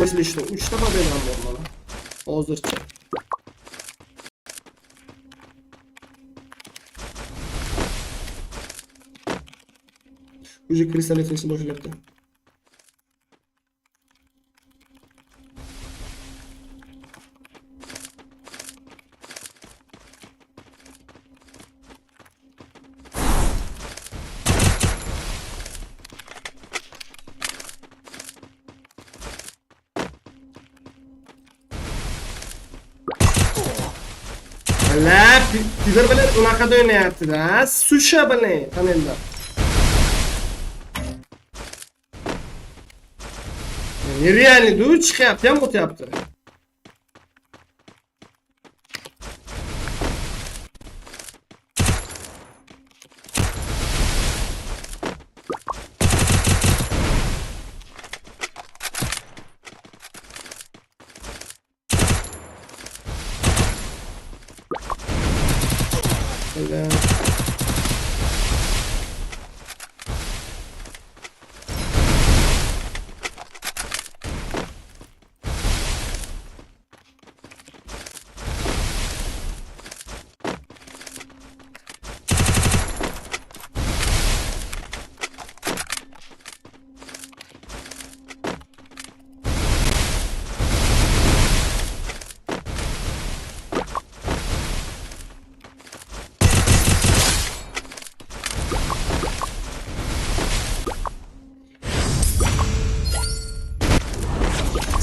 işte 3 defa benim bor mana. Hozircha. Уже kristal etishni boshlayapti. La, sizlar bilan unaqa o'ynayapti-da. Susha bilan, panelda. Нереально, да chiqyapti ham o'tyapti.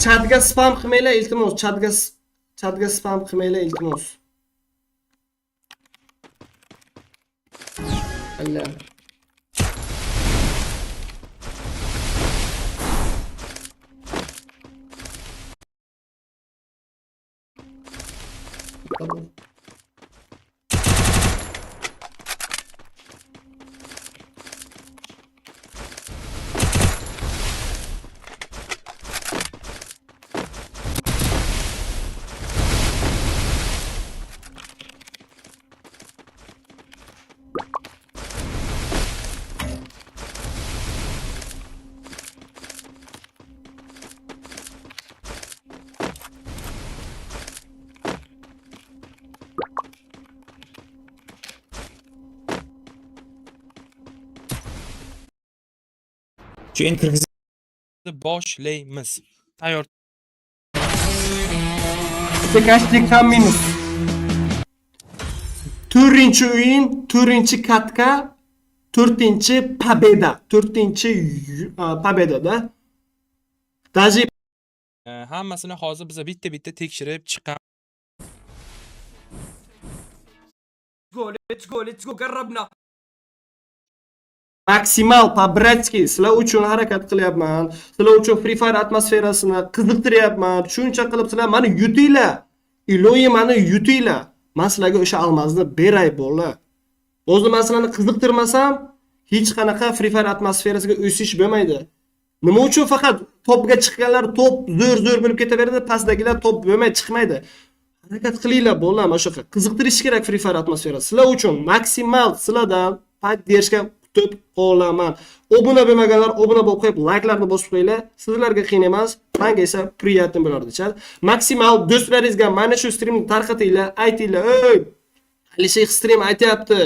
Chatga spam qilmanglar iltimos, chatga spam qilmanglar iltimos. Allah. Tamam. Keyin kirgizib boshlaymiz. Tayyor. Tekashlik ham minus. 4-o'yin, 4-katka, 4-победа, 4-победada. Даже Hammasini hozir biz bitta tekshirib chiqamiz. Let's go, qarrabna. maksimal по-bratski sizlar uchun harakat qilyapman. Sizlar uchun Free Fire atmosferasini qiziqtiryapman. Shuncha qilib sizlar meni yutinglar. Iloyi meni yutinglar. Men sizlarga o'sha almazni beray bo'la. O'zim men sizlarni qiziqtirmasam, hech qanaqa Free Fire atmosferasiga o'sish bo'lmaydi. Nima uchun faqat topga chiqqanlar top zo'r bo'lib ketaveradi, pastdagilar top bo'lmay chiqmaydi. Harakat qilinglar bo'lam, o'sha qiziqtirish kerak Free Fire atmosferasi. Sizlar uchun maksimal sizlardan поддержка kutib qolaman. Obuna bo'lmaganlar obuna bo'lib qo'yib, like'larni bosib qo'yinglar. Sizlarga qiyin emas, menga esa приятно bo'lardi. Maksimal do'stlaringizga mana shu streamni tarqatinglar, aytinglar, "Ey, Alisher stream aytayapti.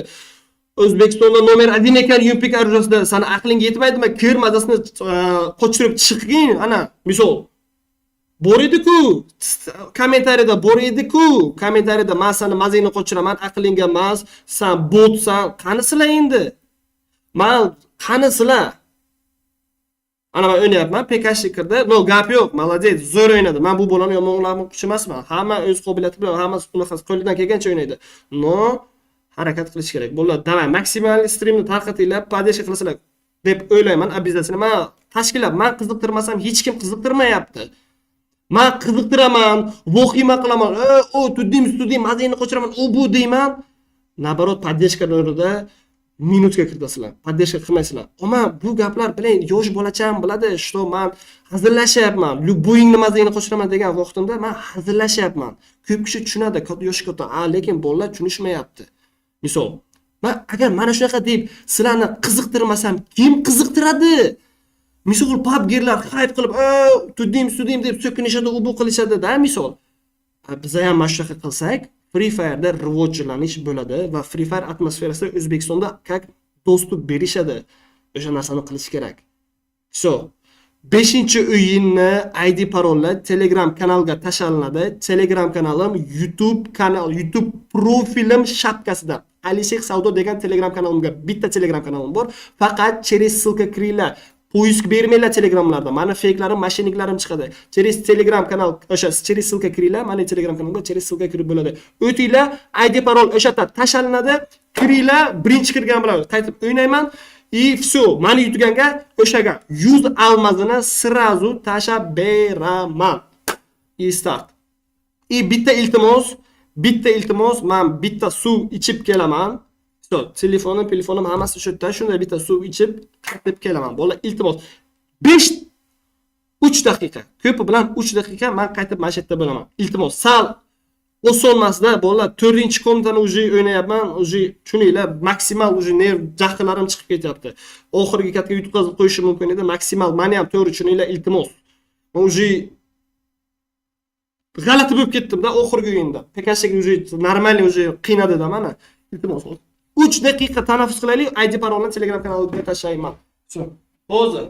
O'zbekistonda nomer 1 ekan Olimpik arujasida. Seni aqling yetmaydimi? Kir mazasini qochirib chiqgin." Ana, misol bor edi-ku, kommentariyada bor edi-ku, kommentariyada men seni mazingni qochiraman, aqlingga emas, sen botsan. Qanisizlar endi? Men qanisizlar? Ana men o'ynayapman, PK'shlik kirdi. No, gap yo'q, молодец, zo'r o'ynadi. Men bu bolani yomonlamoqchi emasman. Hamma o'z qobiliyati bilan, hammasi qo'lidan kelgancha o'ynaydi. No, harakat qilish kerak. Bo'ladi, davay, maksimal streamni tarqatinglar, podдержка qilasizlar deb o'ylayman. Обязательно men tashkilot, men qiziqtirmasam hech kim qiziqtirmayapti. Men qiziqtiraman, vahima qilaman. O, tudim, mazingni qochiraman, u bu deyman. Nabarot podдержкаlarda minutga kirtasizlar. Podдержка qilmaysizlar. Ammo bu gaplar bilan yosh bolacham biladi, что men hazillashyapman. Любойingni mazingni qochiraman degan vaqtimda men hazillashyapman. Ko'p kishi tushunadi, yosh katta, lekin bolalar tushunishmayapti. Misol, men agar mana shunaqa deb sizlarni qiziqtirmasam, kim qiziqtiradi? Misol PUBG'lar hype qilib, tudim deb so'kinishadi, u bu qilishadi-da, misol. Biz ham mana shunaqa qilsak, Free Fire'da rivojlanish bo'ladi va Free Fire atmosferasi O'zbekistonda как dostуп berishadi. O'sha narsani qilish kerak. So, 5-o'yinni ID parollar Telegram kanalga tashlanadi. Telegram kanalim YouTube profilim shapkasida. Alisher Savdo degan Telegram kanalimga bitta Telegram kanalim bor. Faqat через ссылка kiringlar. Poyizk bermanglar Telegramlarda. Mani fake'larim, mashiniklarim chiqadi. Через Telegram kanal, o'sha через ссылка kiringlar. Mani Telegram kanalimga через ссылка kirib bo'ladi. O'tinglar, ID parol o'sha yerda tashlanadi. Kiringlar, birinchi kirgan bilan qaytib o'ynayman. И все, mani yutganga o'shaga 100 almazini сразу tashab beraman. И start. И bitta iltimos, men bitta suv ichib kelaman. So, telefonim hammasi shu yerda, shunday bitta suv ichib qaytib kelaman. Bola, iltimos 3 daqiqa. Ko'pi bilan 3 daqiqa men qaytib mana shu yerda bo'laman. Iltimos, sal osonmasda bolalar 4-ko'mtani уже o'ynayapman, уже tushuninglar, maksimal уже nerv jahlarim chiqib ketyapti. Oxirgi katga yutqazib qo'yishim mumkin edi, maksimal meni ham to'g'ri tushuninglar, iltimos. Men уже g'alati bo'lib ketdim-da oxirgi o'yinda. Pekashga уже normalniy уже qiynadi-da mana. Iltimos. 3 daqiqa tanaffus qilaylik, ID parolni Telegram kanaliga tashlayman. Hozir